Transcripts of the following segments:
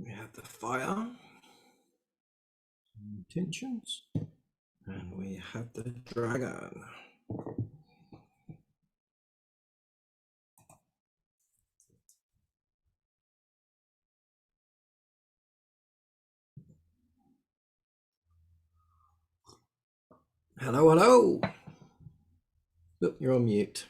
We have the fire, intentions, and we have the dragon. Hello, hello. Look, you're on mute.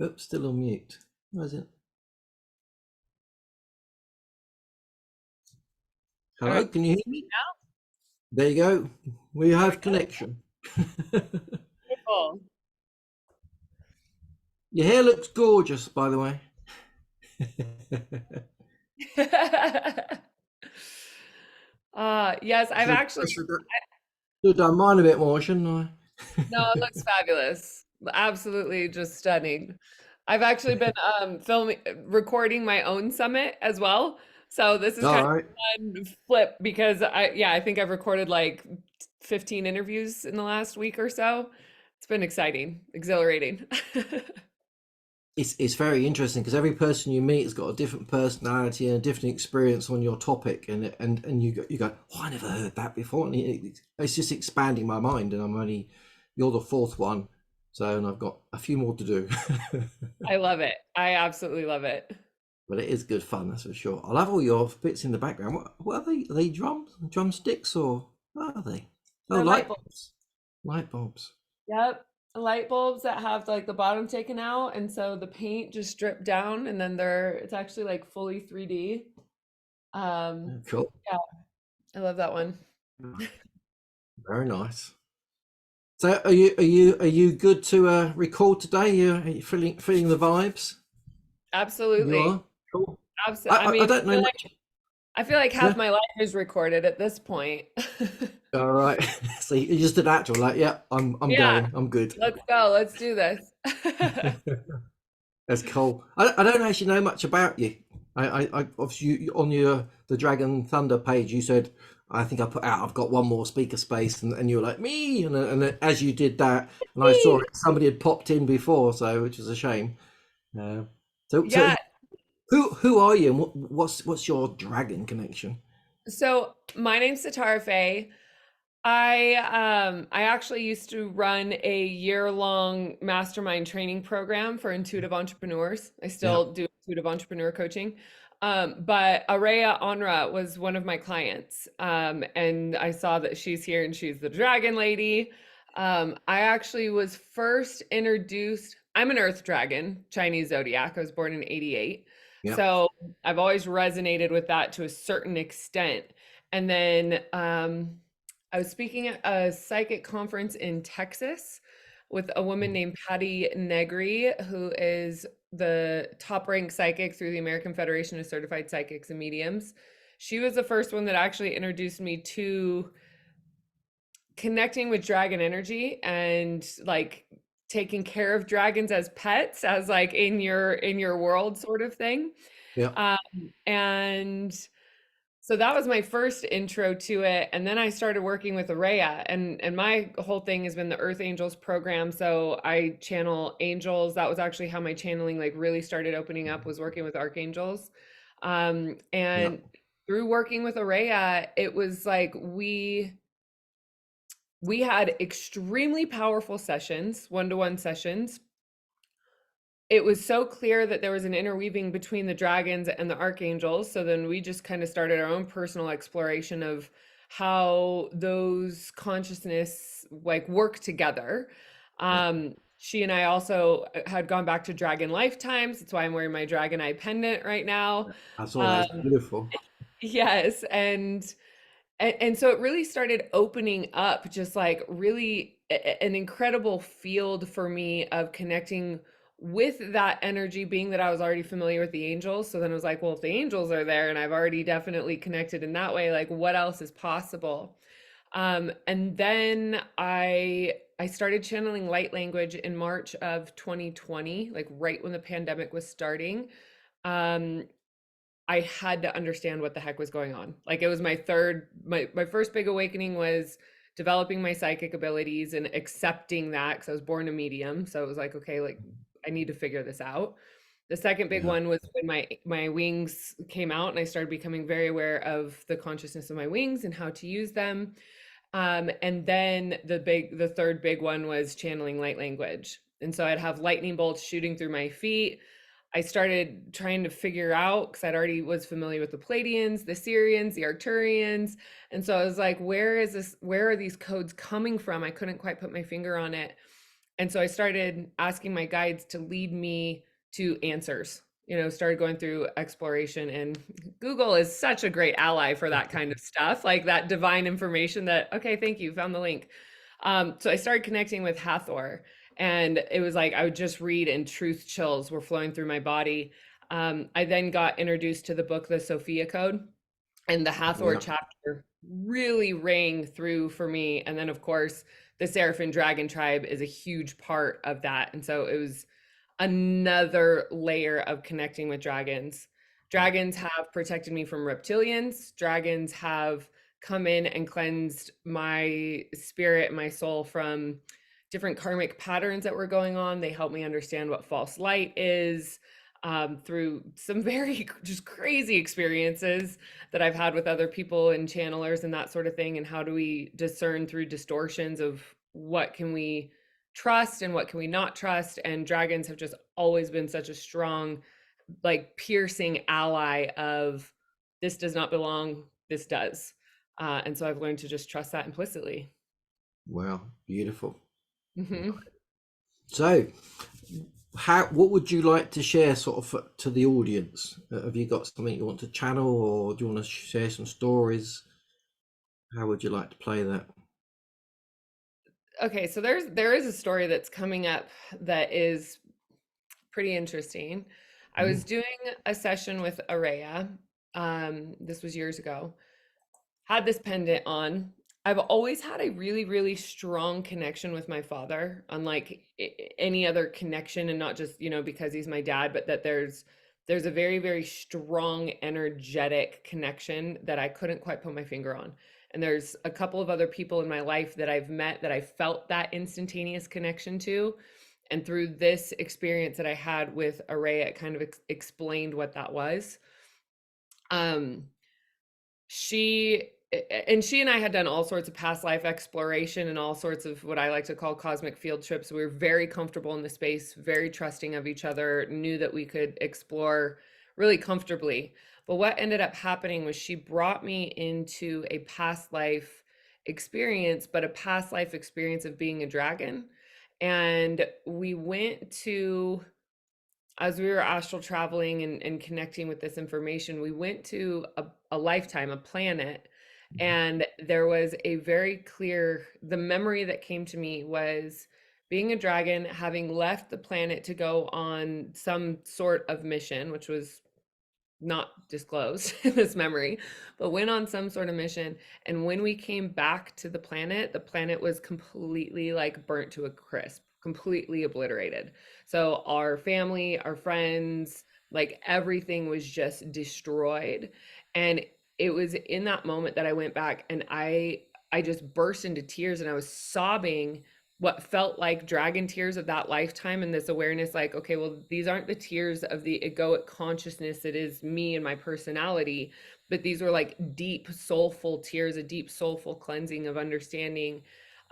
Oops, still on mute. Where is it? Hello, can you hear me? There you go. We have connection. Beautiful. Your hair looks gorgeous, by the way. Yes, I've actually, Should have done mine a bit more, shouldn't I? no, it looks fabulous. Absolutely just stunning. I've actually been recording my own summit as well. So this is All kind right. of a fun flip because I think I've recorded like 15 interviews in the last week or so. It's been exciting, exhilarating. It's very interesting because every person you meet has got a different personality and a different experience on your topic, and you go, oh, I never heard that before, and it's just expanding my mind. And you're the fourth one, so and I've got a few more to do. I love it. I absolutely love it. But it is good fun, that's for sure. I love all your bits in the background. What are they? Are they drumsticks, or what are they? Oh, They're light light bulbs. bulbs. Light bulbs. Yep. Light bulbs that have like the bottom taken out, and so the paint just dripped down, and then it's actually like fully 3D. Cool. Yeah, I love that one. Very nice. So are you good to record today? Are you feeling the vibes? You Absolutely. are? Cool. I I mean, don't know much. I feel like Yeah. half my life is recorded at this point. All right. So you just an actual like, yeah, I'm Yeah, going. I'm good. let's go. Let's do this. That's cool. I don't actually know much about you. I obviously on the Dragon Thunder page you said I think I put out I've got one more speaker space and you were like me and as you did that and I saw it somebody had popped in before, so which is a shame. Uh, so Yeah. who are you and what's your dragon connection? So my name's Sitara Faye. I actually used to run a year-long mastermind training program for intuitive entrepreneurs. I Yeah. still do intuitive entrepreneur coaching. But Araya Onra was one of my clients. And I saw that she's here and she's the dragon lady. I actually was first introduced, I'm an earth dragon, Chinese zodiac. I was born in 88. Yeah. So I've always resonated with that to a certain extent. And then I was speaking at a psychic conference in Texas with a woman named Patty Negri, who is the top ranked psychic through the American Federation of Certified Psychics and Mediums. She was the first one that actually introduced me to connecting with dragon energy and like taking care of dragons as pets, as like in your world sort of thing. Yeah. And so that was my first intro to it. And then I started working with Araya, and my whole thing has been the Earth Angels program. So I channel angels. That was actually how my channeling like really started opening up, was working with archangels. Yeah. And through working with Araya, it was like we had extremely powerful sessions, one-to-one sessions. It was so clear that there was an interweaving between the dragons and the archangels. So then we just kind of started our own personal exploration of how those consciousness like work together. Yeah. She and I also had gone back to dragon lifetimes. That's why I'm wearing my dragon eye pendant right now. I saw that. Um, It's beautiful. yes, and so it really started opening up just like really an incredible field for me of connecting with that energy, being that I was already familiar with the angels. So then it was like, well, if the angels are there and I've already definitely connected in that way, like what else is possible? And then I started channeling light language in March of 2020, like right when the pandemic was starting. Um, I had to understand what the heck was going on. Like it was my first big awakening was developing my psychic abilities and accepting that, because I was born a medium. So it was like, okay, like I need to figure this out. The second big Yeah. one was when my wings came out and I started becoming very aware of the consciousness of my wings and how to use them. And then the third big one was channeling light language. And so I'd have lightning bolts shooting through my feet. I started trying to figure out, because I'd already was familiar with the Pleiadians, the Syrians, the Arcturians. And so I was like, where are these codes coming from? I couldn't quite put my finger on it. And so I started asking my guides to lead me to answers, started going through exploration, and Google is such a great ally for that kind of stuff, like that divine information that, okay, thank you, found the link. So I started connecting with Hathor, and it was like I would just read and truth chills were flowing through my body. I then got introduced to the book, The Sophia Code, and the Hathor Yeah. chapter really rang through for me. And then, of course, the Seraphim Dragon Tribe is a huge part of that. And so it was another layer of connecting with dragons. Dragons have protected me from reptilians. Dragons have come in and cleansed my spirit, my soul from different karmic patterns that were going on. They helped me understand what false light is, through some very just crazy experiences that I've had with other people and channelers and that sort of thing. And how do we discern through distortions of what can we trust and what can we not trust? And dragons have just always been such a strong, like piercing ally of this does not belong, this does. And so I've learned to just trust that implicitly. Wow. Beautiful. Hmm. So, what would you like to share sort of to the audience? Have you got something you want to channel, or do you want to share some stories? How would you like to play that? Okay, so there is a story that's coming up that is pretty interesting. I was Mm. doing a session with Araya. This was years ago. Had this pendant on. I've always had a really, really strong connection with my father, unlike any other connection, and not just, because he's my dad, but that there's a very, very strong energetic connection that I couldn't quite put my finger on. And there's a couple of other people in my life that I've met that I felt that instantaneous connection to. And through this experience that I had with Araya, it kind of explained what that was. Um, she and I had done all sorts of past life exploration and all sorts of what I like to call cosmic field trips. We were very comfortable in the space, very trusting of each other, knew that we could explore really comfortably. But what ended up happening was she brought me into a past life experience, but a past life experience of being a dragon. And we went to, as we were astral traveling and connecting with this information, we went to a lifetime, a planet, and there was a very clear, the memory that came to me was being a dragon, having left the planet to go on some sort of mission, which was not disclosed in this memory, but went on some sort of mission. And when we came back to the planet was completely like burnt to a crisp, completely obliterated. So our family, our friends, like everything was just destroyed. And it was in that moment that I went back and I just burst into tears and I was sobbing what felt like dragon tears of that lifetime, and this awareness like, okay, well, these aren't the tears of the egoic consciousness that is me and my personality, but these were like deep soulful tears, a deep soulful cleansing of understanding.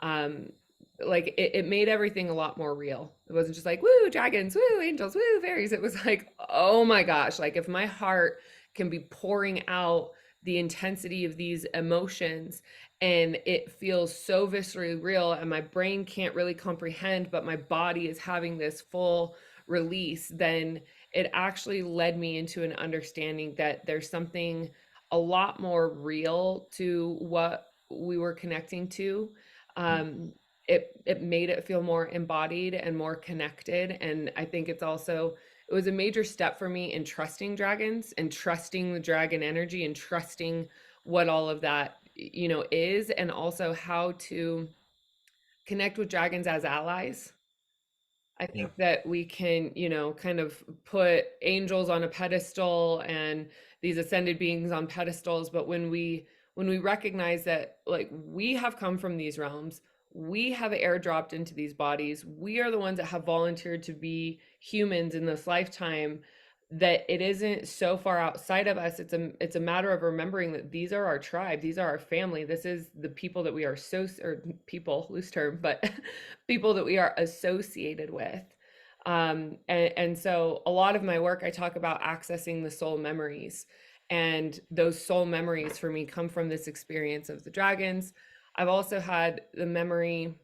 um like it made everything a lot more real. It wasn't just like woo dragons, woo angels, woo fairies. It was like, oh my gosh, like if my heart can be pouring out the intensity of these emotions and it feels so viscerally real and my brain can't really comprehend, but my body is having this full release, then it actually led me into an understanding that there's something a lot more real to what we were connecting to. um, it made it feel more embodied and more connected, and I think it was a major step for me in trusting dragons and trusting the dragon energy and trusting what all of that is, and also how to connect with dragons as allies. I Yeah. think that we can, kind of put angels on a pedestal and these ascended beings on pedestals, but when we recognize that like we have come from these realms, we have airdropped into these bodies. We are the ones that have volunteered to be humans in this lifetime, that it isn't so far outside of us. It's a matter of remembering that these are our tribe, these are our family, this is the people that we are, so, or people, loose term, but people that we are associated with. And so a lot of my work, I talk about accessing the soul memories, and those soul memories for me come from this experience of the dragons. I've also had the memory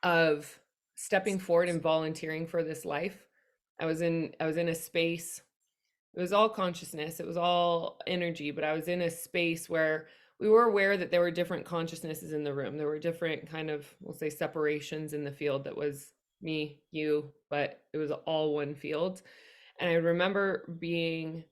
of stepping forward and volunteering for this life. I was in a space, it was all consciousness, it was all energy, but I was in a space where we were aware that there were different consciousnesses in the room. There were different kind of, we'll say, separations in the field that was me, you, but it was all one field. And I remember being,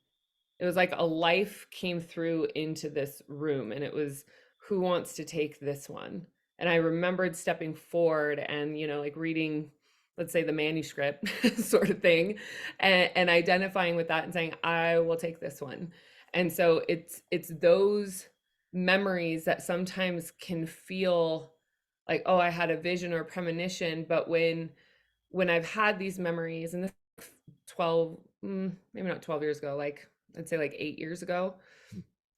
it was like a life came through into this room, and it was, who wants to take this one? And I remembered stepping forward and, like reading, let's say, the manuscript sort of thing, and identifying with that and saying, I will take this one. And so it's those memories that sometimes can feel like, oh, I had a vision or premonition, but when I've had these memories, and this 12, maybe not 12 years ago, like I'd say like 8 years ago,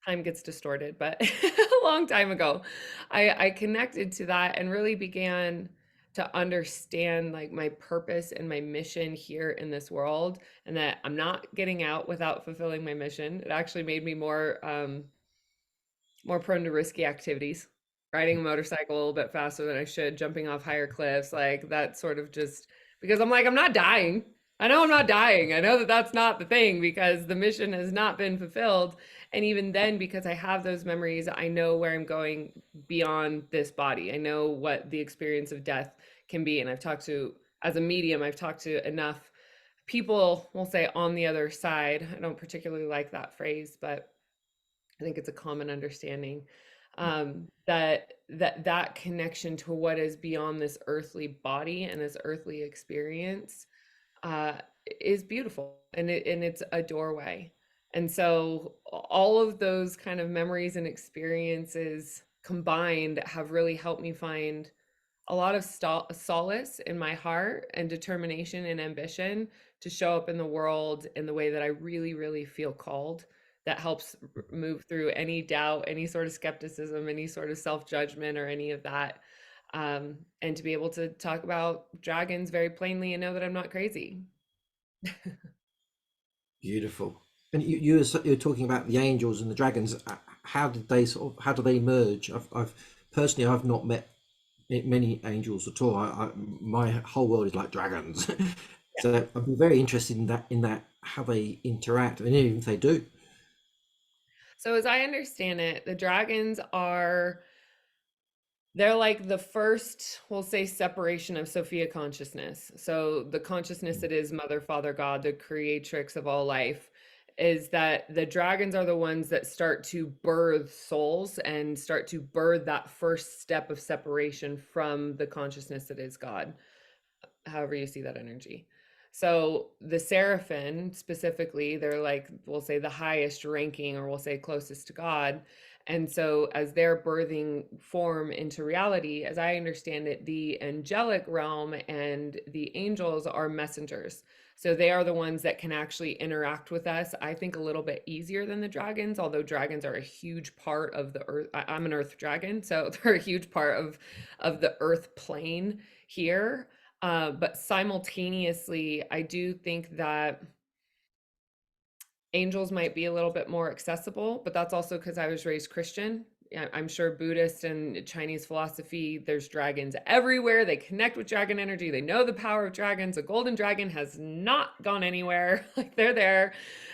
time gets distorted, but a long time ago, I connected to that and really began to understand like my purpose and my mission here in this world, and that I'm not getting out without fulfilling my mission. It actually made me more prone to risky activities, riding a motorcycle a little bit faster than I should, jumping off higher cliffs, like that sort of, just because I'm like, I'm not dying. I know I'm not dying. I know that that's not the thing, because the mission has not been fulfilled. And even then, because I have those memories, I know where I'm going beyond this body. I know what the experience of death can be. And I've talked to, as a medium, I've talked to enough people, we'll say, on the other side. I don't particularly like that phrase, but I think it's a common understanding, that connection to what is beyond this earthly body and this earthly experience, uh, is beautiful, and it's a doorway. And so all of those kind of memories and experiences combined have really helped me find a lot of solace in my heart and determination and ambition to show up in the world in the way that I really, really feel called. That helps move through any doubt, any sort of skepticism, any sort of self-judgment, or any of that. And to be able to talk about dragons very plainly and know that I'm not crazy. Beautiful. And you're talking about the angels and the dragons. How did they how do they merge? I've personally, I've not met many angels at all. My whole world is like dragons. So I'd be very interested in that how they interact, and even if they do. So as I understand it, the dragons are, they're like the first, we'll say, separation of Sophia consciousness. So the consciousness that is Mother, Father, God, the creatrix of all life, is that the dragons are the ones that start to birth souls and start to birth that first step of separation from the consciousness that is God, however you see that energy. So the seraphim specifically, they're like, we'll say, the highest ranking, or we'll say closest to God. And so as they're birthing form into reality, as I understand it, the angelic realm and the angels are messengers. So they are the ones that can actually interact with us, I think, a little bit easier than the dragons, although dragons are a huge part of the earth. I'm an earth dragon, so they're a huge part of the earth plane here. But simultaneously, I do think that angels might be a little bit more accessible, but that's also because I was raised Christian. Yeah, I'm sure Buddhist and Chinese philosophy, there's dragons everywhere. They connect with dragon energy. They know the power of dragons. A golden dragon has not gone anywhere. Like, they're there,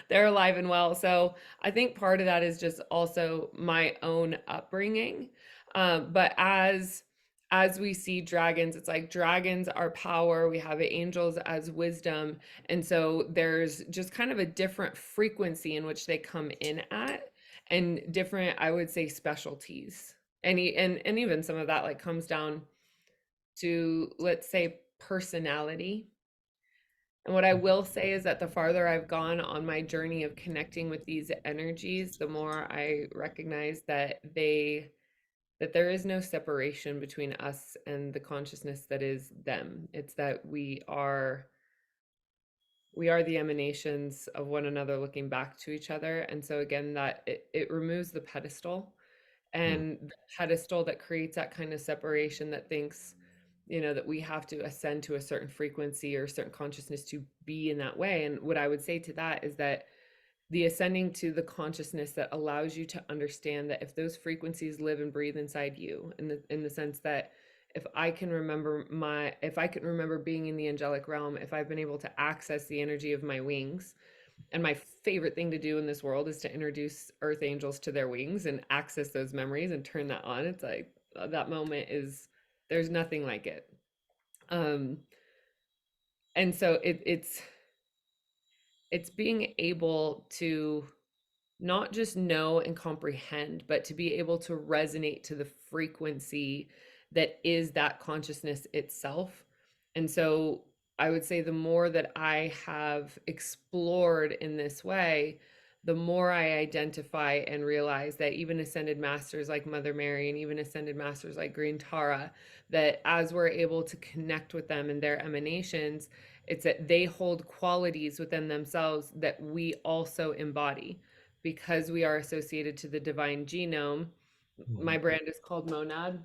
they're alive and well. So I think part of that is just also my own upbringing. But as we see dragons, it's like dragons are power. We have angels as wisdom. And so there's just kind of a different frequency in which they come in at, and different, I would say, specialties. And even some of that like comes down to, let's say, personality. And what I will say is that the farther I've gone on my journey of connecting with these energies, the more I recognize that that there is no separation between us and the consciousness that is them. It's that we are the emanations of one another looking back to each other. And so again, that it removes the pedestal, Mm. and the pedestal that creates that kind of separation, that thinks, that we have to ascend to a certain frequency or a certain consciousness to be in that way. And what I would say to that is that the ascending to the consciousness that allows you to understand that if those frequencies live and breathe inside you, in the sense that if I can remember being in the angelic realm, if I've been able to access the energy of my wings, and my favorite thing to do in this world is to introduce earth angels to their wings and access those memories and turn that on. It's like that moment is, there's nothing like it. Um, and so it's being able to not just know and comprehend, but to be able to resonate to the frequency that is that consciousness itself. And so I would say the more that I have explored in this way, the more I identify and realize that even ascended masters like Mother Mary and even ascended masters like Green Tara, that as we're able to connect with them and their emanations, it's that they hold qualities within themselves that we also embody because we are associated to the divine genome. My Mm. brand is called Monad.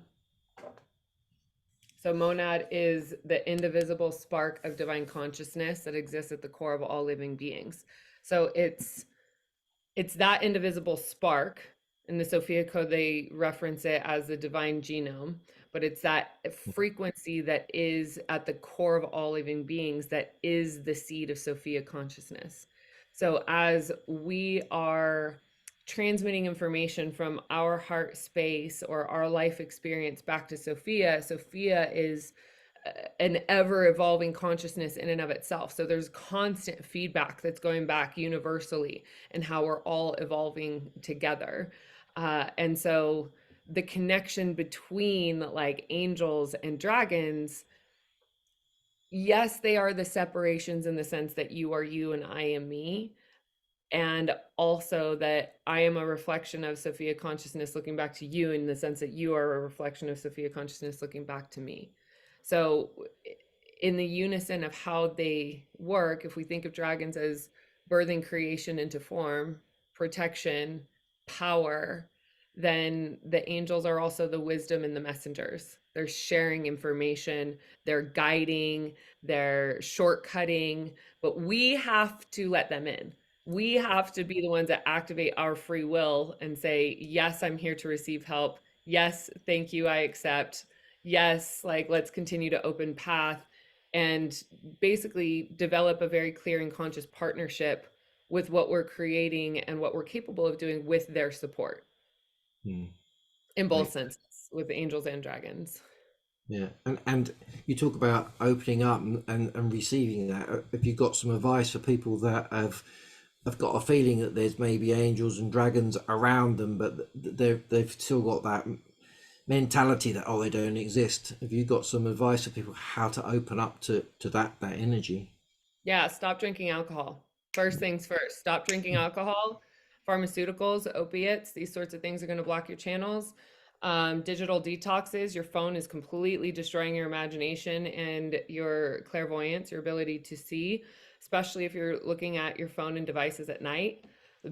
So, Monad is the indivisible spark of divine consciousness that exists at the core of all living beings. So, it's that indivisible spark. In the Sophia Code, they reference it as the divine genome, but it's that frequency that is at the core of all living beings that is the seed of Sophia consciousness. So, as we are transmitting information from our heart space or our life experience back to Sophia, Sophia is an ever evolving consciousness in and of itself. So there's constant feedback that's going back universally and how we're all evolving together. And so the connection between like angels and dragons, yes, they are the separations in the sense that you are you and I am me, and also that I am a reflection of Sophia consciousness looking back to you, in the sense that you are a reflection of Sophia consciousness looking back to me. So, in the unison of how they work, if we think of dragons as birthing creation into form, protection, power, then the angels are also the wisdom and the messengers. They're sharing information, they're guiding, they're shortcutting, but we have to let them in. We have to be the ones that activate our free will and say, yes, I'm here to receive help. Yes, thank you, I accept. Yes, like let's continue to open path, and basically develop a very clear and conscious partnership with what we're creating and what we're capable of doing with their support Mm. in both Great. senses, with angels and dragons. Yeah, and you talk about opening up and receiving that. Have you got some advice for people that have got a feeling that there's maybe angels and dragons around them, but they've still got that mentality that, oh, they don't exist? Have you got some advice for people how to open up to that energy? Yeah, stop drinking alcohol. First things first, stop drinking alcohol. Pharmaceuticals, opiates, these sorts of things are going to block your channels. Digital detoxes, your phone is completely destroying your imagination and your clairvoyance, your ability to see, especially if you're looking at your phone and devices at night. The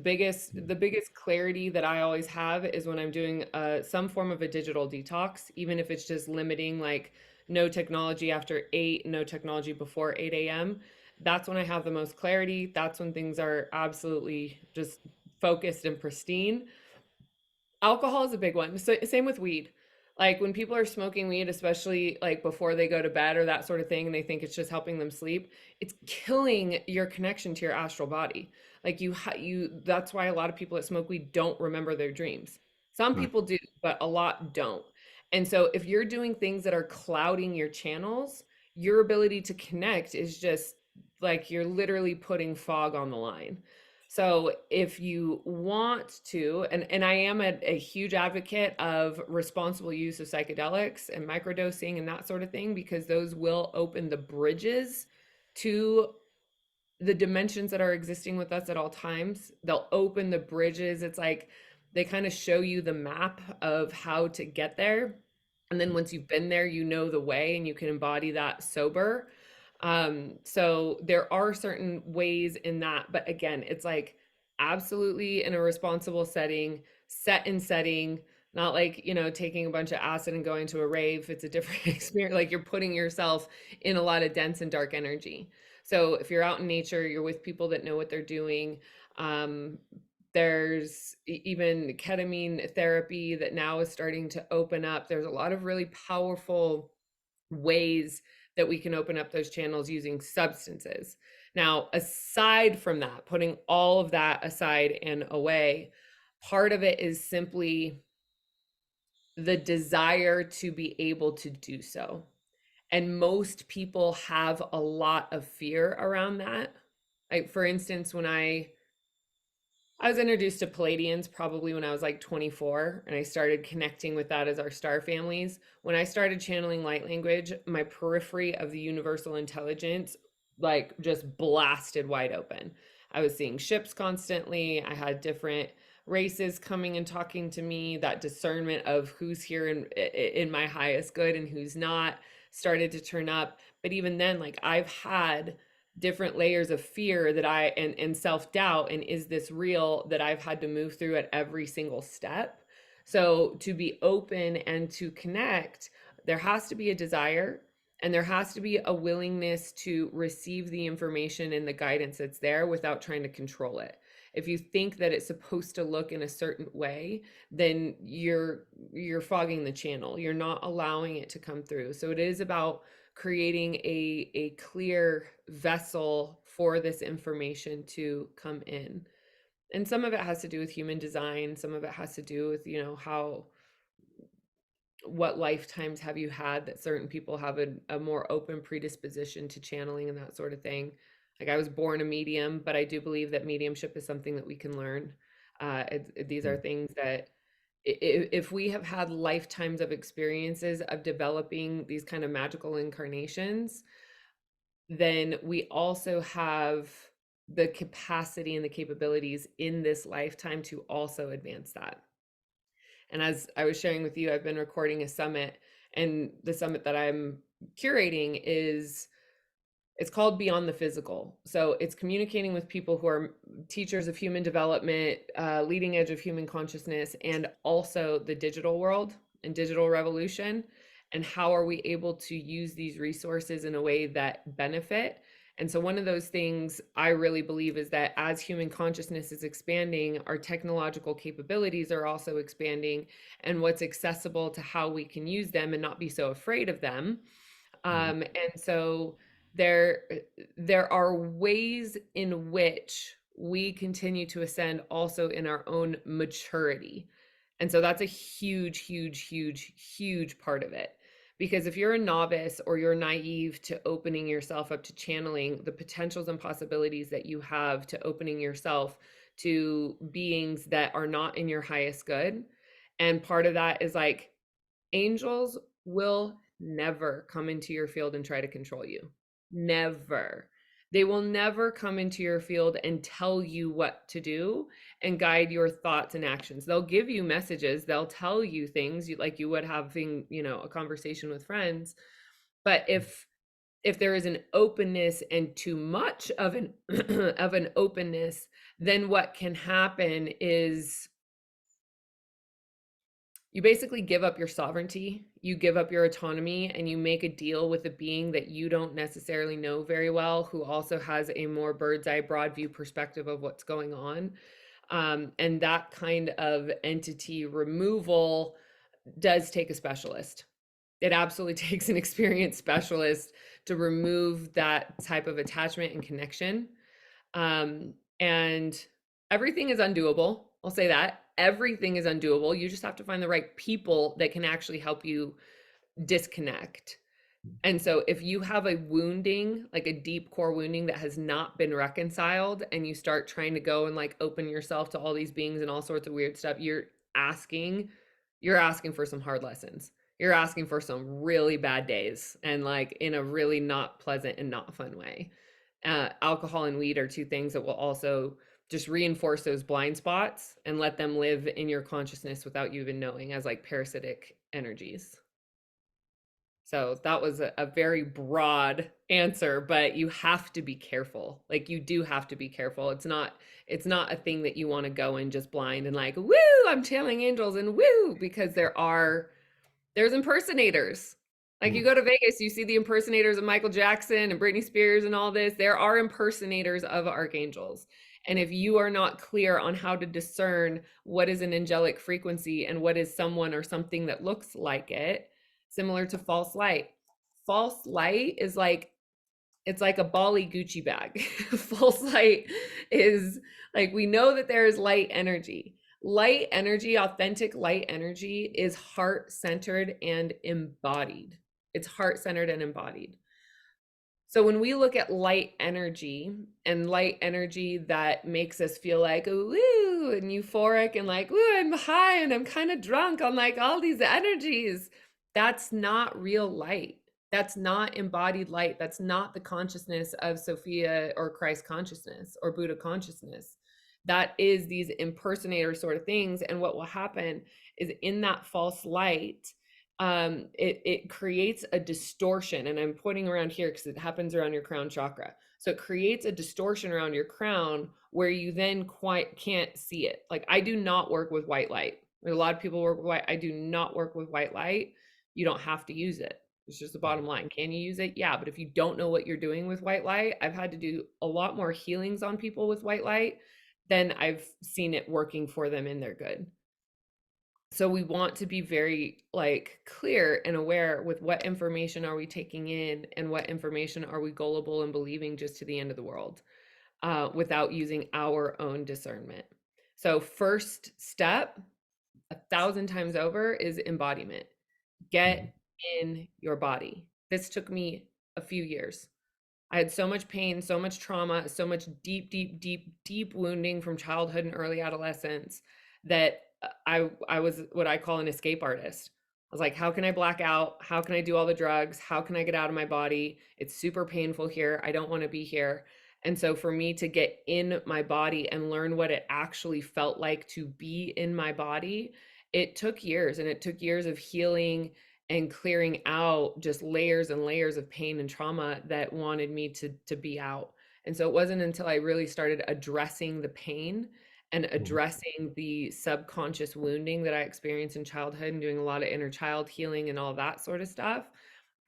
biggest clarity that I always have is when I'm doing some form of a digital detox, even if it's just limiting, like no technology after 8, no technology before 8 a.m. That's when I have the most clarity. That's when things are absolutely just focused and pristine. Alcohol is a big one. So, same with weed. Like when people are smoking weed, especially like before they go to bed or that sort of thing, and they think it's just helping them sleep, it's killing your connection to your astral body. Like that's why a lot of people that smoke weed don't remember their dreams. Some Right. people do, but a lot don't. And so if you're doing things that are clouding your channels, your ability to connect is just like you're literally putting fog on the line. So if you want to, and I am a huge advocate of responsible use of psychedelics and microdosing and that sort of thing, because those will open the bridges to the dimensions that are existing with us at all times. They'll open the bridges. It's like They kind of show you the map of how to get there. And then once you've been there, you know the way and you can embody that sober. So there are certain ways in that, but again, it's like absolutely in a responsible setting, set in setting, not like, taking a bunch of acid and going to a rave. It's a different experience. Like you're putting yourself in a lot of dense and dark energy. So if you're out in nature, you're with people that know what they're doing. Um, there's even ketamine therapy that now is starting to open up. There's a lot of really powerful ways that we can open up those channels using substances. Now, aside from that, putting all of that aside and away, part of it is simply the desire to be able to do so. And most people have a lot of fear around that. Like, for instance, when I was introduced to Palladians probably when I was like 24, and I started connecting with that as our star families. When I started channeling light language, my periphery of the universal intelligence like just blasted wide open. I was seeing ships constantly. I had different races coming and talking to me. That discernment of who's here in my highest good and who's not started to turn up. But even then, like I've had different layers of fear that and self-doubt, and is this real, that I've had to move through at every single step. So to be open and to connect, there has to be a desire, and there has to be a willingness to receive the information and the guidance that's there without trying to control it. If you think that it's supposed to look in a certain way, then you're fogging the channel. You're not allowing it to come through. So it is about creating a clear vessel for this information to come in. And some of it has to do with human design. Some of it has to do with, what lifetimes have you had that certain people have a more open predisposition to channeling and that sort of thing. Like I was born a medium, but I do believe that mediumship is something that we can learn. These are things that if we have had lifetimes of experiences of developing these kind of magical incarnations, then we also have the capacity and the capabilities in this lifetime to also advance that. And as I was sharing with you, I've been recording a summit, and the summit that I'm curating it's called Beyond the Physical. So it's communicating with people who are teachers of human development, leading edge of human consciousness, and also the digital world and digital revolution. And how are we able to use these resources in a way that benefit? And so one of those things I really believe is that as human consciousness is expanding, our technological capabilities are also expanding, and what's accessible to how we can use them and not be so afraid of them. And so there are ways in which we continue to ascend also in our own maturity. And so that's a huge, huge, huge, huge part of it. Because if you're a novice or you're naive to opening yourself up to channeling, the potentials and possibilities that you have to opening yourself to beings that are not in your highest good. And part of that is like angels will never come into your field and try to control you. Never. They will never come into your field and tell you what to do and guide your thoughts and actions. They'll give you messages. They'll tell you things like you would having, a conversation with friends. But if there is an openness and too much of an of an openness, then what can happen is you basically give up your sovereignty, you give up your autonomy, and you make a deal with a being that you don't necessarily know very well, who also has a more bird's eye, broad view perspective of what's going on. And that kind of entity removal does take a specialist. It absolutely takes an experienced specialist to remove that type of attachment and connection. And everything is undoable. I'll say that. Everything is undoable. You just have to find the right people that can actually help you disconnect. And so if you have a wounding, like a deep core wounding that has not been reconciled, and you start trying to go and like open yourself to all these beings and all sorts of weird stuff, you're asking for some hard lessons. You're asking for some really bad days, and like in a really not pleasant and not fun way. Alcohol and weed are two things that will also just reinforce those blind spots and let them live in your consciousness without you even knowing, as like parasitic energies. So that was a very broad answer, but you have to be careful. Like you do have to be careful. It's not a thing that you want to go in just blind and like, woo, I'm channeling angels and woo, because there's impersonators. Like you Mm. go to Vegas, you see the impersonators of Michael Jackson and Britney Spears and all this. There are impersonators of archangels. And if you are not clear on how to discern what is an angelic frequency and what is someone or something that looks like it, similar to false light. False light is like, it's like a Bali Gucci bag. False light is like, we know that there is light energy. Light energy, authentic light energy, is heart centered and embodied. It's heart centered and embodied. So when we look at light energy and light energy that makes us feel like woo and euphoric and like woo, I'm high and I'm kind of drunk on like all these energies, that's not real light. That's not embodied light. That's not the consciousness of Sophia or Christ consciousness or Buddha consciousness. That is these impersonator sort of things. And what will happen is in that false light, it creates a distortion, and I'm pointing around here because it happens around your crown chakra. So it creates a distortion around your crown where you then quite can't see it. Like I do not work with white light. A lot of people work with white. I do not work with white light. You don't have to use it. It's just the bottom line. Can you use it? Yeah, but if you don't know what you're doing with white light, I've had to do a lot more healings on people with white light than I've seen it working for them in their good. So we want to be very like clear and aware with what information are we taking in and what information are we gullible and believing just to the end of the world, without using our own discernment. So first step, 1,000 times over, is embodiment. Mm. Get in your body. This took me a few years. I had so much pain, so much trauma, so much deep, deep, deep, deep wounding from childhood and early adolescence that I was what I call an escape artist. I was like, how can I black out? How can I do all the drugs? How can I get out of my body? It's super painful here. I don't want to be here. And so for me to get in my body and learn what it actually felt like to be in my body, it took years, and it took years of healing and clearing out just layers and layers of pain and trauma that wanted me to be out. And so it wasn't until I really started addressing the pain and Mm. addressing the subconscious wounding that I experienced in childhood and doing a lot of inner child healing and all that sort of stuff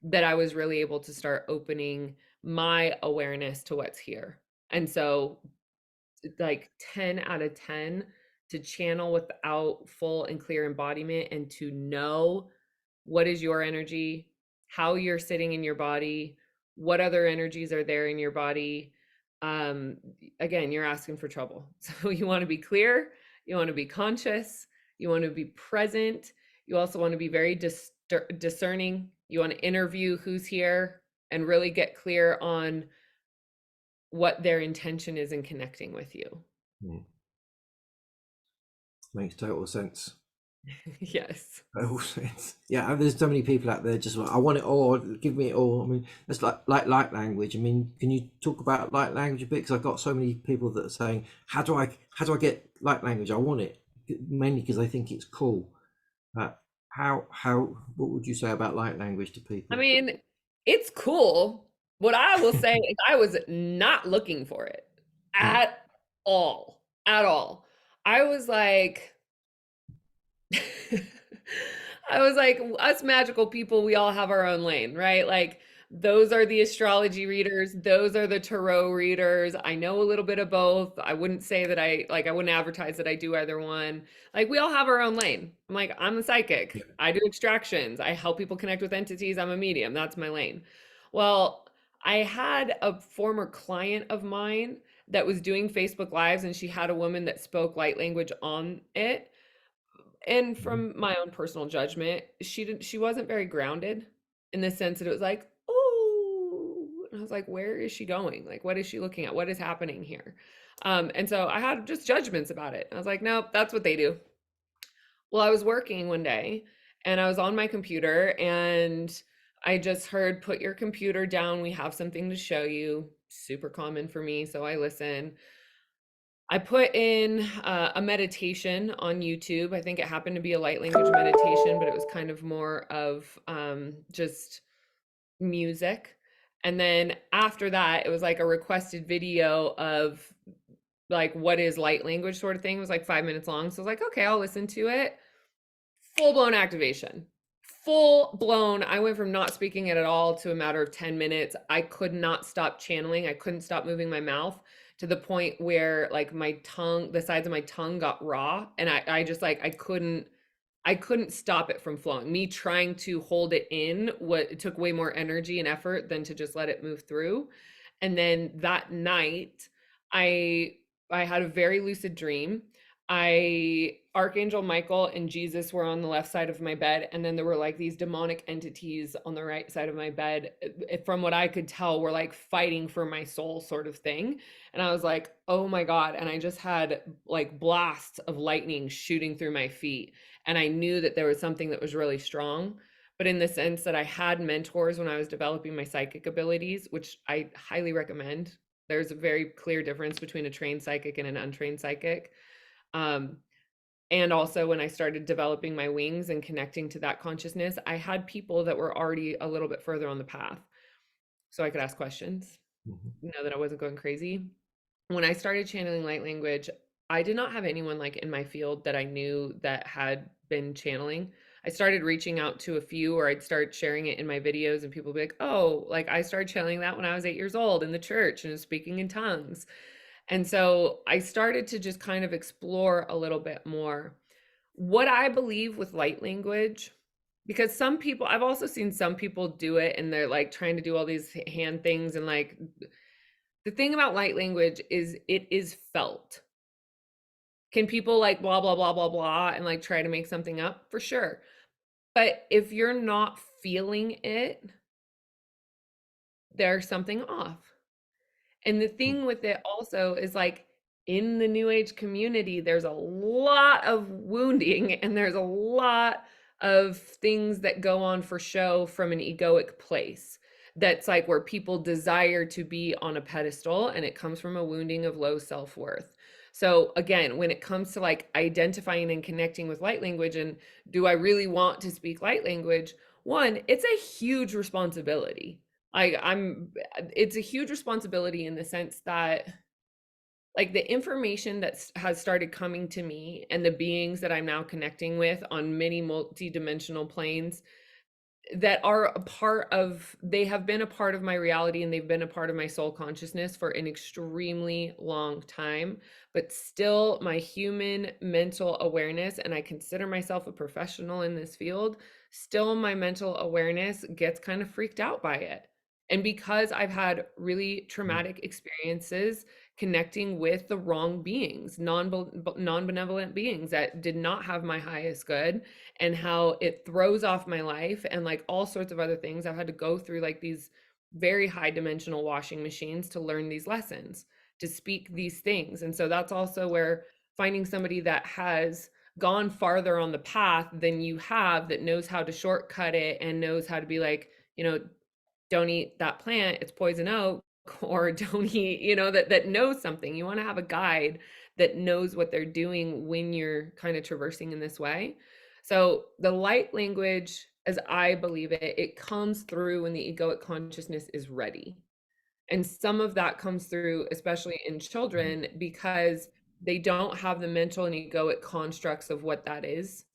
that I was really able to start opening my awareness to what's here. And so like 10 out of 10 to channel without full and clear embodiment and to know what is your energy, how you're sitting in your body, what other energies are there in your body. um Again, you're asking for trouble. So you want to be clear, you want to be conscious, you want to be present, you also want to be very discerning. You want to interview who's here and really get clear on what their intention is in connecting with you. Mm. Makes total sense. Yes. Total sense. Yeah, and there's so many people out there just like, I want it all, give me it all. I mean, it's like light language. I mean, can you talk about light language a bit? Because I've got so many people that are saying, how do I get light language? I want it, mainly because they think it's cool. How what would you say about light language to I people? mean, it's cool. What I will say is I was not looking for it Mm. at all. At all. I was like, I was like, us magical people, we all have our own lane, right? Like, those are the astrology readers, those are the tarot readers. I know a little bit of both. I wouldn't say that I wouldn't advertise that I do either one. Like, we all have our own lane. I'm like, I'm a Yeah. psychic. I do extractions. I help people connect with entities. I'm a medium. That's my lane. Well, I had a former client of mine that was doing Facebook Lives, and she had a woman that spoke light language on it. And Mhm. from my own personal judgment, she wasn't very grounded in the sense that it was like, oh, and I was like, where is she going? Like, what is she looking at? What is happening here? And so I had just judgments about it. I was like, nope, that's what they do. Well, I was working one day and I was on my computer and I just heard, put your computer down. We have something to show you. Super common for me. So I listen. I put in a meditation on YouTube. I think it happened to be a light language meditation, but it was kind of more of just music. And then after that, it was like a requested video of like what is light language sort of thing. It was like 5 minutes long. So I was like, okay, I'll listen to it. Full blown activation. Full blown. I went from not speaking it at all to a matter of 10 minutes. I could not stop channeling. I couldn't stop moving my mouth to the point where like my tongue, the sides of my tongue got raw. And I just like, I couldn't stop it from flowing. Me trying to hold it in, what it took way more energy and effort than to just let it move through. And then that night, I I had a very lucid dream. I Archangel Michael and Jesus were on the left side of my bed, and then there were like these demonic entities on the right side of my bed. From what I could tell, were like fighting for my soul, sort of thing. And I was like, "Oh my God." And I just had like blasts of lightning shooting through my feet. And I knew that there was something that was really strong. But in the sense that I had mentors when I was developing my psychic abilities, which I highly recommend. There's a very clear difference between a trained psychic and an untrained psychic. Um, and also when I started developing my wings and connecting to that consciousness, I had people that were already a little bit further on the path. So I could ask questions, Mhm. know that I wasn't going crazy. When I started channeling light language, I did not have anyone like in my field that I knew that had been channeling. I started reaching out to a few, or I'd start sharing it in my videos, and people would be like, "Oh, like I started channeling that when I was 8 years old in the church and was speaking in tongues." And so I started to just kind of explore a little bit more what I believe with light language. Because some people, I've also seen some people do it and they're like trying to do all these hand things. And like the thing about light language is it is felt. Can people like blah, blah, blah, blah, blah, and like try to make something up? For sure. But if you're not feeling it, there's something off. And the Mm. thing with it also is like in the new age community, there's a lot of wounding and there's a lot of things that go on for show from an egoic place. That's like where people desire to be on a pedestal, and it comes from a wounding of low self-worth. So again, when it comes to like identifying and connecting with light language and do I really want to speak light language? One, it's a huge responsibility. I'm It's a huge responsibility in the sense that like the information that has started coming to me and the beings that I'm now connecting with on many multi-dimensional planes that are a part of, they have been a part of my reality and they've been a part of my soul consciousness for an extremely long time. But still my human mental awareness, and I consider myself a professional in this field, still my mental awareness gets kind of freaked out by it. And because I've had really Mm. traumatic experiences connecting with the wrong beings, non-benevolent beings that did not have my highest good, and how it throws off my life and like all sorts of other things. I've had to go through like these very high dimensional washing machines to learn these lessons, to speak these things. And so that's also where finding somebody that has gone farther on the path than you have, that knows how to shortcut it and knows how to be like, you know, don't eat that plant, it's poison oak, or don't eat, that knows something. You want to have a guide that knows what they're doing when you're kind of traversing in this way. So the light language, as I believe it, it comes through when the egoic consciousness is ready. And some of that comes through, especially in Mm. children, because they don't have the mental and egoic constructs of what that is.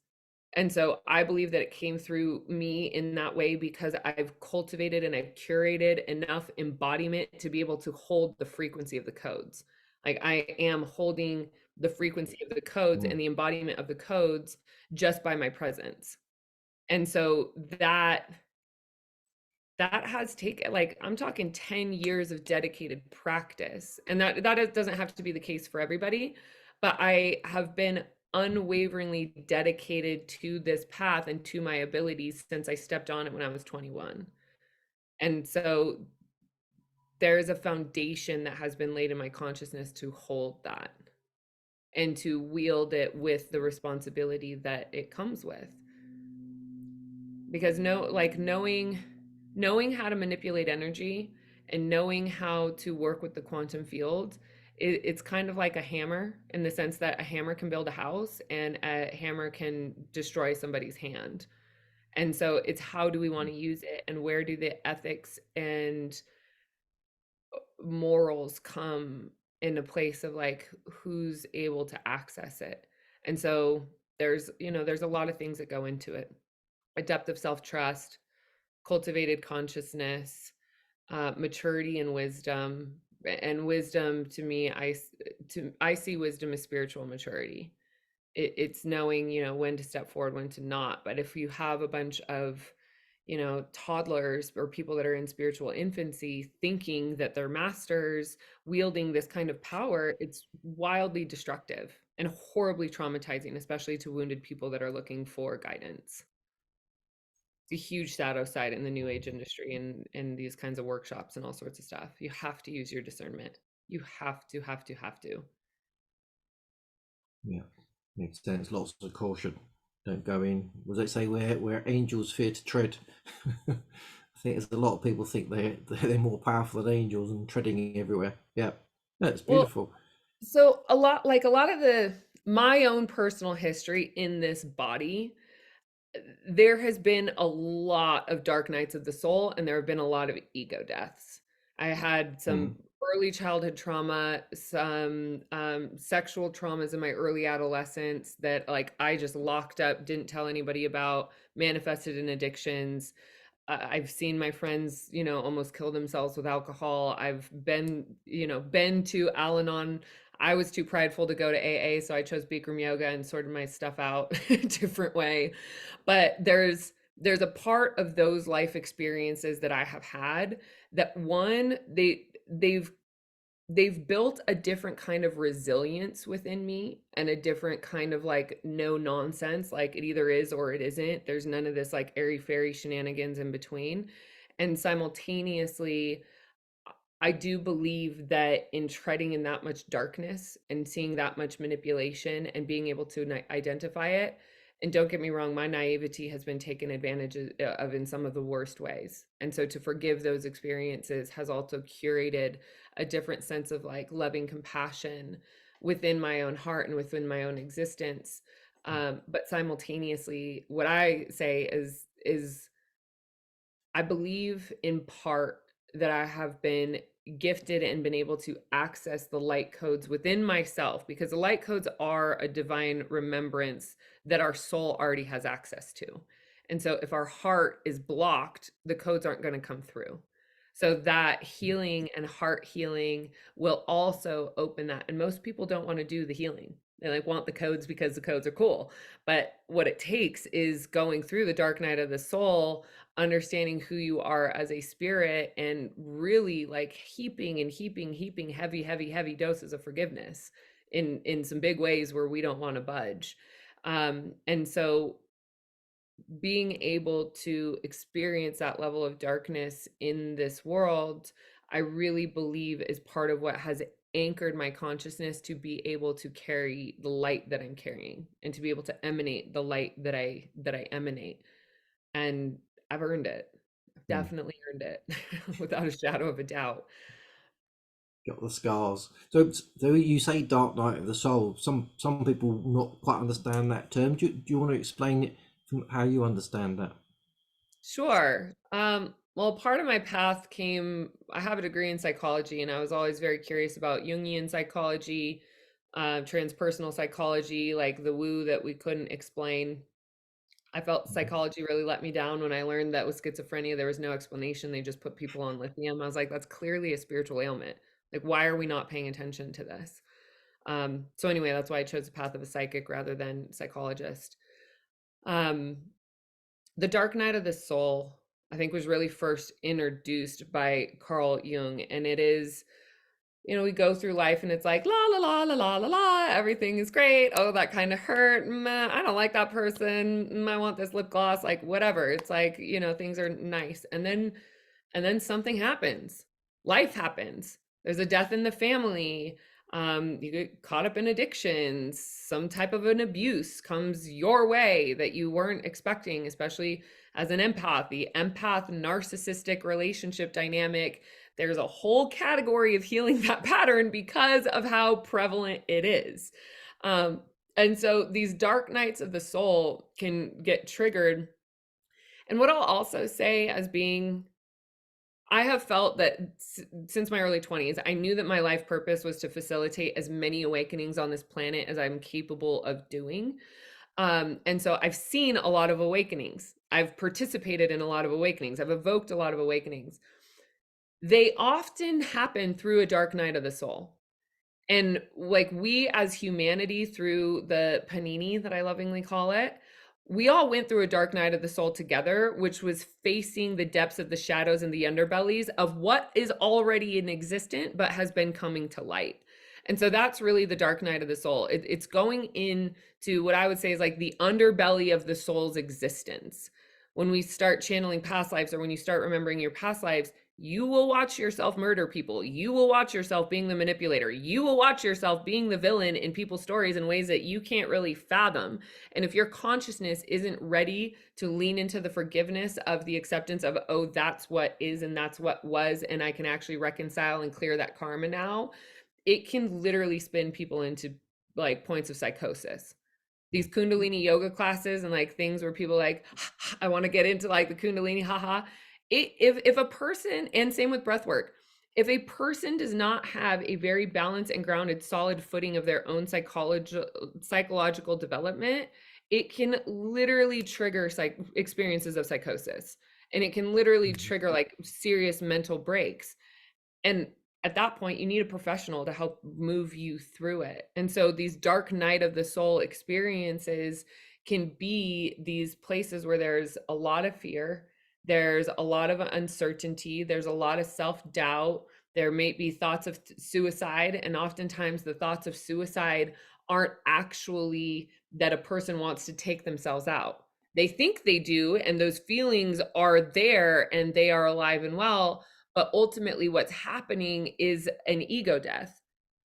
And so I believe that it came through me in that way because I've cultivated and I've curated enough embodiment to be able to hold the frequency of the codes. Like I am holding the frequency of the codes Mm. and the embodiment of the codes just by my presence. And so that has taken, like, I'm talking 10 years of dedicated practice. And doesn't have to be the case for everybody, but I have been unwaveringly dedicated to this path and to my abilities since I stepped on it when I was 21. And so there's a foundation that has been laid in my consciousness to hold that and to wield it with the responsibility that it comes with. Because knowing how to manipulate energy and knowing how to work with the quantum field it's kind of like a hammer in the sense that a hammer can build a house and a hammer can destroy somebody's hand. And so it's how do we want to use it, and where do the ethics and morals come in a place of like who's able to access it. And so there's a lot of things that go into it. A depth of self-trust, cultivated consciousness, maturity and wisdom. And wisdom to me, I see wisdom as spiritual maturity. It's knowing, when to step forward, when to not. But if you have a bunch of, toddlers or people that are in spiritual infancy thinking that they're masters, wielding this kind of power, it's wildly destructive and horribly traumatizing, especially to wounded people that are looking for guidance. It's a huge shadow side in the new age industry and these kinds of workshops and all sorts of stuff. You have to use your discernment. You have to. Yeah, makes sense. Lots of caution. Don't go in. Was it say where angels fear to tread? I think there's a lot of people think they're more powerful than angels and treading everywhere. Yeah, that's Well, beautiful. so a lot of my own personal history in this body, there has been a lot of dark nights of the soul, and there have been a lot of ego deaths. I had Mm. some early childhood trauma, some sexual traumas in my early adolescence that like I just locked up, didn't tell anybody about, manifested in addictions. I've seen my friends, almost kill themselves with alcohol. I've been to Al-Anon. I was too prideful to go to AA, so I chose Bikram yoga and sorted my stuff out a different way. But there's a part of those life experiences that I have had that one, they've built a different kind of resilience within me, and a different kind of like no nonsense, like it either is or it isn't. There's none of this like airy fairy shenanigans in between. And simultaneously, I do believe that in treading in that much darkness and seeing that much manipulation and being able to identify it, and don't get me wrong, my naivety has been taken advantage of in some of the worst ways. And so to forgive those experiences has also curated a different sense of like loving compassion within my own heart and within my own existence. But simultaneously, what I say is I believe in part that I have been gifted and been able to access the light codes within myself, because the light codes are a divine remembrance that our soul already has access to. And so if our heart is blocked, the codes aren't going to come through. So that healing and heart healing will also open that. And most people don't want to do the healing. They like want the codes because the codes are cool. But what it takes is going through the dark night of the soul, understanding who you are as a spirit, and really like heaping heavy doses of forgiveness in some big ways where we don't want to budge. And so being able to experience that level of darkness in this world, I really believe is part of what has anchored my consciousness to be able to carry the light that I'm carrying, and to be able to emanate the light that I emanate. And I've earned it. I've Mm. definitely earned it without a shadow of a doubt. Got the scars. So you say dark night of the soul. Some people not quite understand that term. Do you want to explain it from how you understand that? Sure. Well, part of my path I have a degree in psychology, and I was always very curious about Jungian psychology, transpersonal psychology, like the woo that we couldn't explain. I felt Mhm. psychology really let me down when I learned that with schizophrenia, there was no explanation. They just put people on lithium. I was like, that's clearly a spiritual ailment. Like, why are we not paying attention to this? So anyway, that's why I chose the path of a psychic rather than psychologist. Um, the Dark Night of the Soul, I think, was really first introduced by Carl Jung, and it is, we go through life and it's like la la la la la la la, everything is great. Oh, that kind of hurt. I don't like that person. I want this lip gloss. Like whatever. It's like things are nice, and then something happens. Life happens. There's a death in the family. You get caught up in addictions, some type of an abuse comes your way that you weren't expecting, especially as an empath. The empath narcissistic relationship dynamic, there's a whole category of healing that pattern because of how prevalent it is. And so these dark nights of the soul can get triggered. And what I'll also say as being, I have felt that since my early 20s, I knew that my life purpose was to facilitate as many awakenings on this planet as I'm capable of doing. And so I've seen a lot of awakenings. I've participated in a lot of awakenings. I've evoked a lot of awakenings. They often happen through a dark night of the soul. And like we as humanity, through the panini that I lovingly call it, we all went through a dark night of the soul together, which was facing the depths of the shadows and the underbellies of what is already in existence but has been coming to light. And so that's really the dark night of the soul. It's going into what I would say is like the underbelly of the soul's existence. When we start channeling past lives, or when you start remembering your past lives, you will watch yourself murder people. You will watch yourself being the manipulator. You will watch yourself being the villain in people's stories in ways that you can't really fathom. And if your consciousness isn't ready to lean into the forgiveness of the acceptance of, oh, that's what is and that's what was, and I can actually reconcile and clear that karma now, it can literally spin people into like points of psychosis. These Kundalini yoga classes and like things where people like, I want to get into like the Kundalini, haha. If a person, and same with breath work, if a person does not have a very balanced and grounded, solid footing of their own psychological development, it can literally trigger experiences of psychosis, and it can literally trigger like serious mental breaks. And at that point, you need a professional to help move you through it. And so these dark night of the soul experiences can be these places where there's a lot of fear, there's a lot of uncertainty, there's a lot of self-doubt, there may be thoughts of suicide, and oftentimes the thoughts of suicide aren't actually that a person wants to take themselves out. They think they do, and those feelings are there and they are alive and well, but ultimately what's happening is an ego death.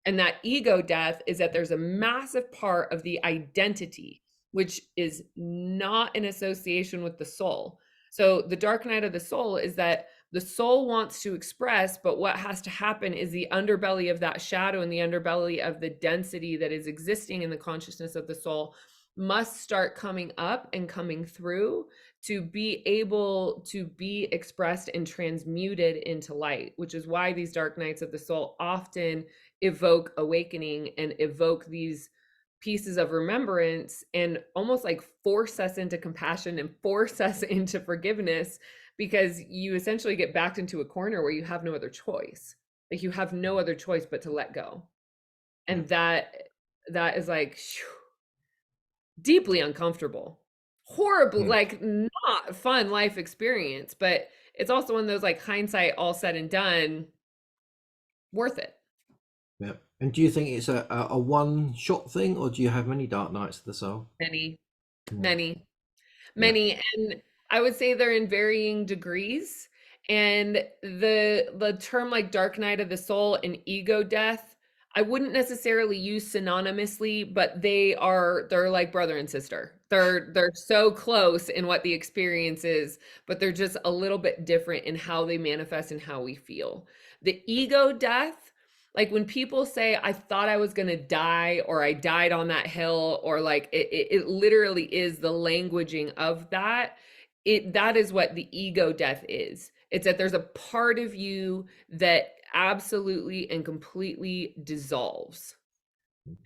And that ego death is that there's a massive part of the identity, which is not in association with the soul. So the dark night of the soul is that the soul wants to express, but what has to happen is the underbelly of that shadow and the underbelly of the density that is existing in the consciousness of the soul must start coming up and coming through to be able to be expressed and transmuted into light, which is why these dark nights of the soul often evoke awakening and evoke these pieces of remembrance and almost like force us into compassion and force us into forgiveness, because you essentially get backed into a corner where you have no other choice. Like you have no other choice but to let go. And that is like deeply uncomfortable, horribly, like not fun life experience, but it's also one of those like hindsight all said and done, worth it. Yeah. And do you think it's a one shot thing, or do you have many dark nights of the soul? Many, Yeah. many, Yeah. many. And I would say they're in varying degrees. And the term like dark night of the soul and ego death, I wouldn't necessarily use synonymously, but they're like brother and sister. They're so close in what the experience is, but they're just a little bit different in how they manifest and how we feel. The ego death, like when people say I thought I was going to die, or I died on that hill, or like it literally is the languaging of that. That is what the ego death is. It's that there's a part of you that absolutely and completely dissolves.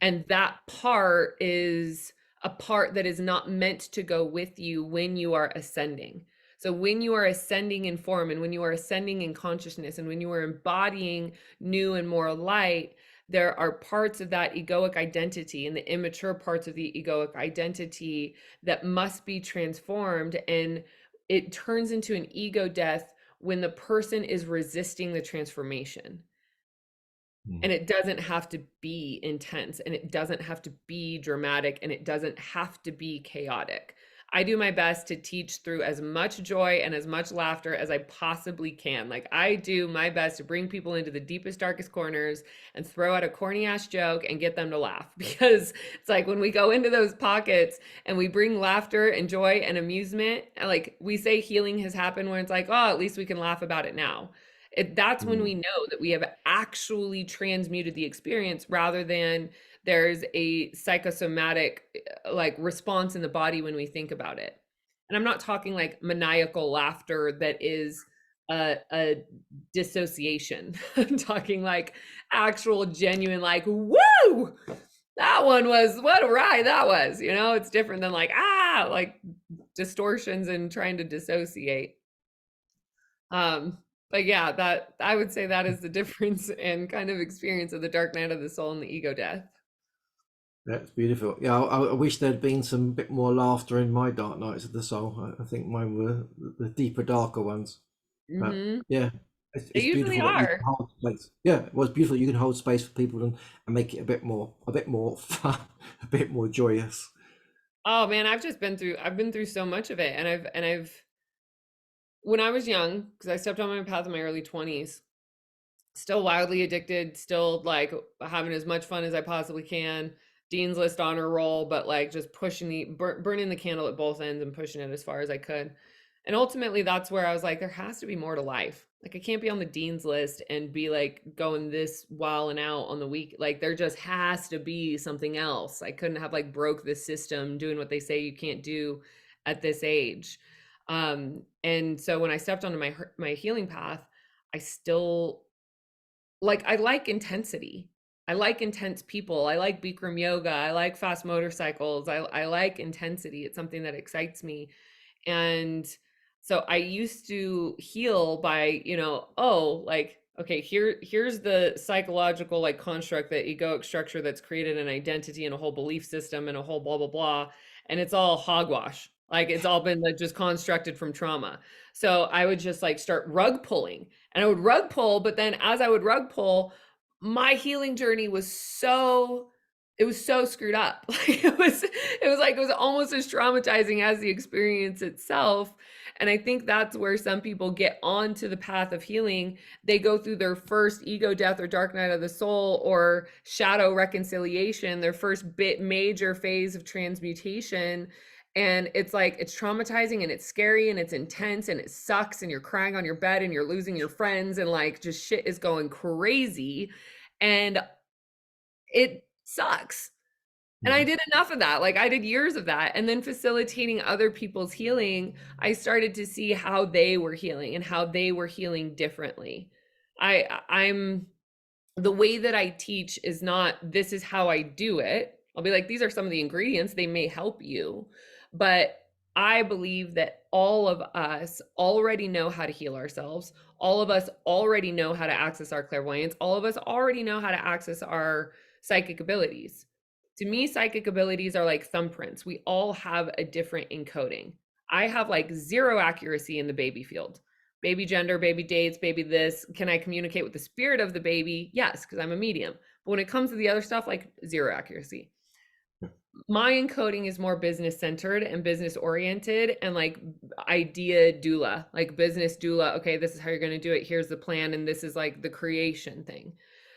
And that part is a part that is not meant to go with you when you are ascending. So when you are ascending in form, and when you are ascending in consciousness, and when you are embodying new and more light, there are parts of that egoic identity and the immature parts of the egoic identity that must be transformed. And it turns into an ego death when the person is resisting the transformation. And it doesn't have to be intense, and it doesn't have to be dramatic, and it doesn't have to be chaotic. I do my best to teach through as much joy and as much laughter as I possibly can. Like, I do my best to bring people into the deepest, darkest corners and throw out a corny ass joke and get them to laugh. Because it's like when we go into those pockets and we bring laughter and joy and amusement, and like we say healing has happened, where it's like, oh, at least we can laugh about it now. That's when we Mm. know that we have actually transmuted the experience, rather than there's a psychosomatic like response in the body when we think about it. And I'm not talking like maniacal laughter that is a dissociation. I'm talking like actual genuine, like, woo, that one was, what a ride that was. You know, it's different than like, like distortions and trying to dissociate. Um, but yeah, that I would say that is the difference in kind of experience of the dark night of the soul and the ego death. That's beautiful. Yeah, I wish there'd been some bit more laughter in my Dark Nights of the Soul. I think mine were the deeper, darker ones. But Hmm. yeah, They it's usually beautiful that you can are. hold space. Yeah, it was beautiful. You can hold space for people and make it a bit more fun, a bit more joyous. Oh man, I've been through so much of it. And I've when I was young, because I stepped on my path in my early 20s, still wildly addicted, still like having as much fun as I possibly can. Dean's List honor roll, but like just pushing burning the candle at both ends and pushing it as far as I could. And ultimately, that's where I was like, there has to be more to life. Like, I can't be on the Dean's List and be like going this while and out on the week. Like, there just has to be something else. I couldn't have like broke this system doing what they say you can't do at this age. And so when I stepped onto my healing path, I still like, I like intensity. I like intense people. I like Bikram yoga. I like fast motorcycles. I like intensity. It's something that excites me. And so I used to heal by, oh, like, okay, here's the psychological like construct, that egoic structure that's created an identity and a whole belief system and a whole blah blah blah. And it's all hogwash. Like, it's all been like just constructed from trauma. So I would just like start rug pulling, and I would rug pull, but then as I would rug pull, my healing journey was so, it was so screwed up. Like, it was almost as traumatizing as the experience itself. And I think that's where some people get onto the path of healing. They go through their first ego death or dark night of the soul or shadow reconciliation, their first major phase of transmutation. And it's like, it's traumatizing and it's scary and it's intense and it sucks, and you're crying on your bed and you're losing your friends and like just shit is going crazy. And it sucks. And I Mm. did enough of that. Like, I did years of that. And then facilitating other people's healing, I started to see how they were healing and how they were healing differently. I'm the way that I teach is not, this is how I do it. I'll be like, these are some of the ingredients, they may help you. But I believe that all of us already know how to heal ourselves. All of us already know how to access our clairvoyance. All of us already know how to access our psychic abilities. To me, psychic abilities are like thumbprints. We all have a different encoding. I have like zero accuracy in the baby field. Baby gender, baby dates, baby this. Can I communicate with the spirit of the baby? Yes, because I'm a medium. But when it comes to the other stuff, like zero accuracy. My encoding is more business centered and business oriented and like idea doula, like business doula. Okay, this is how you're going to do it. Here's the plan. And this is like the creation thing.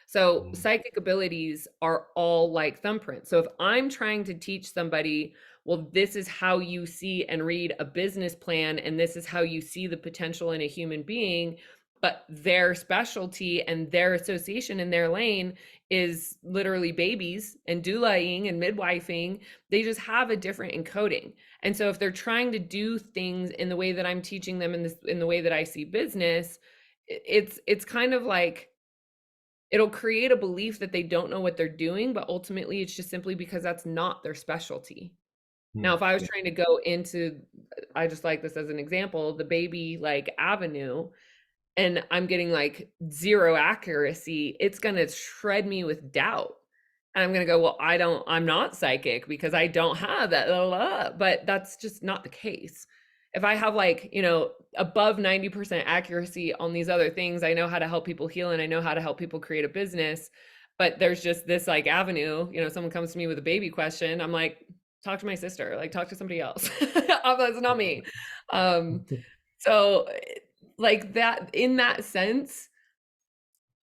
So Mm. psychic abilities are all like thumbprints. So if I'm trying to teach somebody, well, this is how you see and read a business plan, and this is how you see the potential in a human being, but their specialty and their association in their lane is literally babies and doulaing and midwifing, they just have a different encoding. And so if they're trying to do things in the way that I'm teaching them, in the way that I see business, it's kind of like, it'll create a belief that they don't know what they're doing, but ultimately it's just simply because that's not their specialty. Now, Mm. if I was Yeah. trying to go into, I just like this as an example, the baby like avenue, and I'm getting like zero accuracy, it's going to shred me with doubt. And I'm going to go, well, I'm not psychic because I don't have that, blah, blah, blah. But that's just not the case. If I have like, above 90% accuracy on these other things, I know how to help people heal and I know how to help people create a business. But there's just this like avenue, someone comes to me with a baby question. I'm like, talk to my sister, like talk to somebody else. That's not me. Um, so like that, in that sense,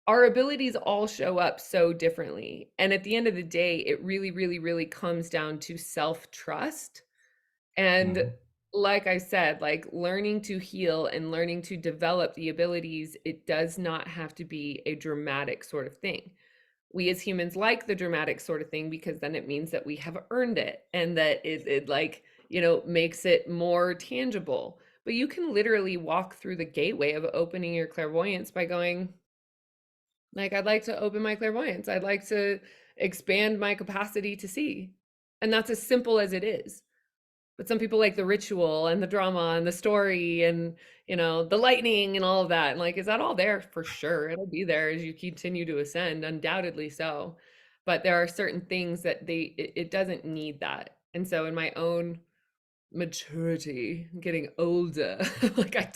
our abilities all show up so differently. And at the end of the day, it really, really, really comes down to self-trust. And Mhm. like I said, like learning to heal and learning to develop the abilities, it does not have to be a dramatic sort of thing. We as humans like the dramatic sort of thing because then it means that we have earned it and that it like, makes it more tangible. But you can literally walk through the gateway of opening your clairvoyance by going, like, I'd like to open my clairvoyance. I'd like to expand my capacity to see. And that's as simple as it is. But some people like the ritual and the drama and the story and, the lightning and all of that. And like, is that all there? For sure. It'll be there as you continue to ascend, undoubtedly so. But there are certain things that it doesn't need that. And so in my own maturity, getting older, like I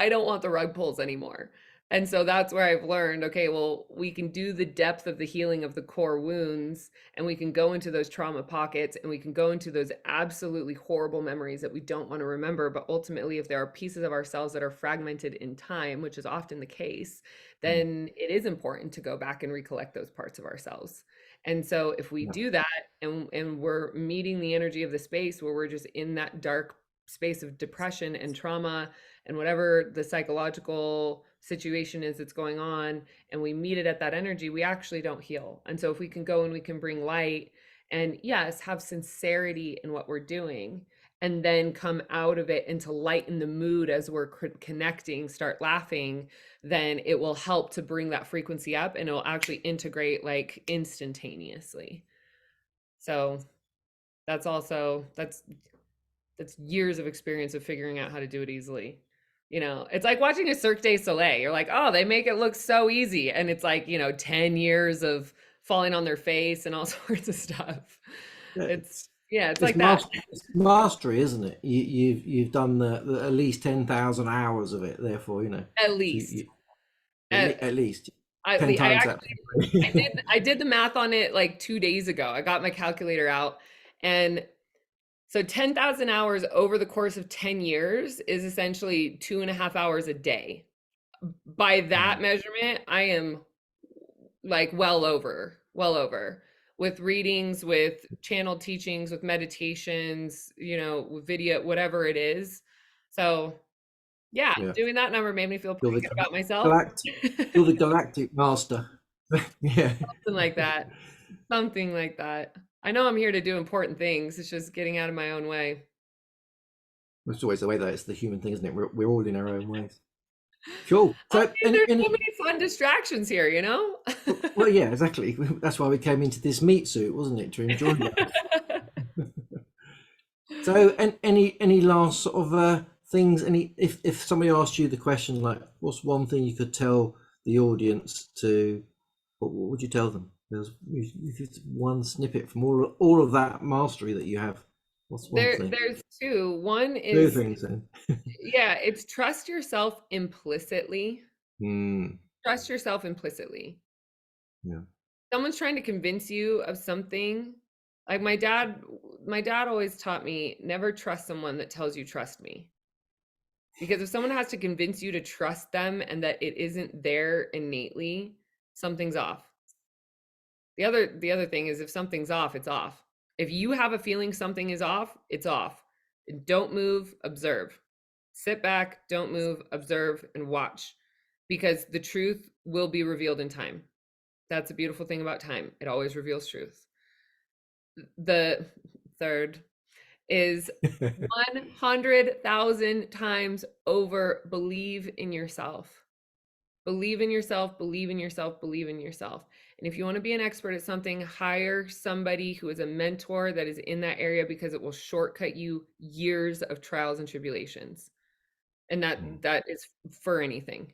don't want the rug pulls anymore. And so that's where I've learned, okay, well, we can do the depth of the healing of the core wounds, and we can go into those trauma pockets, and we can go into those absolutely horrible memories that we don't want to remember. But ultimately, if there are pieces of ourselves that are fragmented in time, which is often the case, then it is important to go back and recollect those parts of ourselves. And so if we Yeah. do that, and we're meeting the energy of the space where we're just in that dark space of depression and trauma and whatever the psychological situation is that's going on, and we meet it at that energy, we actually don't heal. And so if we can go and we can bring light and, yes, have sincerity in what we're doing, and then come out of it and to lighten the mood as we're connecting, start laughing, then it will help to bring that frequency up, and it'll actually integrate like instantaneously. So that's also that's years of experience of figuring out how to do it easily. It's like watching a Cirque du Soleil. You're like, oh, they make it look so easy. And it's like, 10 years of falling on their face and all sorts of stuff. Yeah, Yeah, it's it's like that. mastery, isn't it? You've done the at least 10,000 hours of it. Therefore, At so least. at least I, 10 I times that. actually I did the math on it like 2 days ago. I got my calculator out, and so 10,000 hours over the course of 10 years is essentially 2.5 hours a day. By that Mm. measurement, I am like well over with readings, with channel teachings, with meditations, with video, whatever it is. So yeah, Yeah, doing that number made me feel you're pretty the good about myself. galactic, you're the galactic master. Yeah, Something like that. Something like that. I know I'm here to do important things. It's just getting out of my own way. it's always the way that it's the human thing, isn't it? We're all in our own ways. Cool. I So, mean, there's so many fun distractions here. well, yeah, exactly. That's why we came into this meat suit, wasn't it? To enjoy life. So, and any last sort of things? If somebody asked you the question like, what's one thing you could tell the audience to? What would you tell them? If it's one snippet from all of that mastery that you have. What's one thing? There's two. One Two is, things then. yeah, it's trust yourself implicitly. Hmm. Trust yourself implicitly. Yeah. Someone's trying to convince you of something. Like my dad always taught me, never trust someone that tells you trust me. Because if someone has to convince you to trust them and that it isn't there innately, something's off. The other thing is, if something's off, it's off. If you have a feeling something is off, it's off. Don't move, observe. Sit back, don't move, observe, and watch. Because the truth will be revealed in time. That's a beautiful thing about time. It always reveals truth. The third is 100,000 times over, believe in yourself. Believe in yourself, believe in yourself, believe in yourself. And if you want to be an expert at something, hire somebody who is a mentor that is in that area, because it will shortcut you years of trials and tribulations. And that is for anything.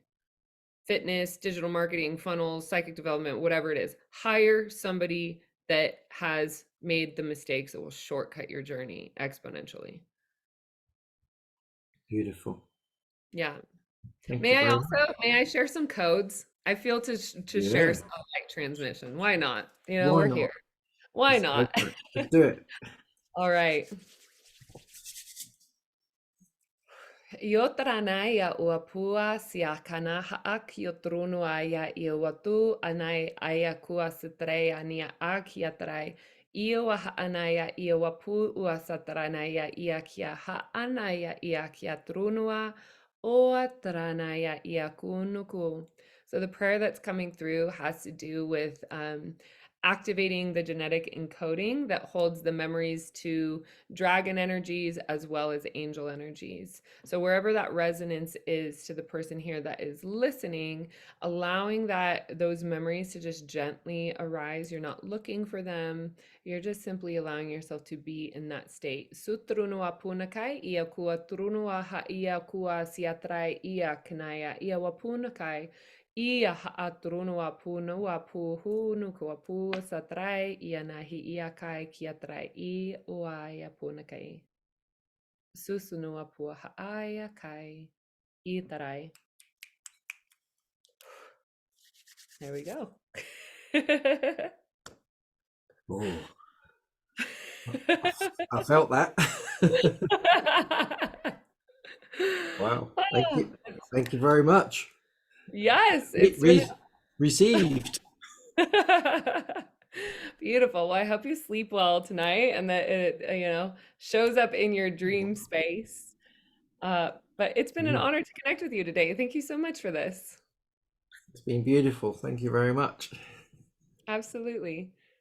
Fitness, digital marketing, funnels, psychic development, whatever it is. Hire somebody that has made the mistakes that will shortcut your journey exponentially. Beautiful. Yeah. Thank you May I very much. also may I share some codes? I feel to share Yeah. some light transmission. Why not? Why We're here. not? Why Let's go not? for it. Let's do it. All right. Iotaranaya ua pua sia kanaha kio trunuaya ia watu anai aya kua sitrei ania akiatrai ia waha anaya ia wapu ua satranaya ia kia ha anaya ia kia trunua o taranaya ia kunuku. So the prayer that's coming through has to do with activating the genetic encoding that holds the memories to dragon energies as well as angel energies. So wherever that resonance is to the person here that is listening, allowing that those memories to just gently arise. You're not looking for them. You're just simply allowing yourself to be in that state. Sutrunua punakai, ia kua trunua ha ia kua siatrai ia kanaya ia wapunakai. Ia ha'atrunua punua puhunu kua pu satrai ia nahi ia kai kiatrai I uaia punakai. Susunua pua ha'aia kai I tarai. There we go. Oh, I felt that. Wow. Thank you very much. Yes, Re- it's been re- Received. beautiful. Well, I hope you sleep well tonight and that it, shows up in your dream space. But it's been an Mhm. honor to connect with you today. Thank you so much for this. It's been beautiful. Thank you very much. Absolutely.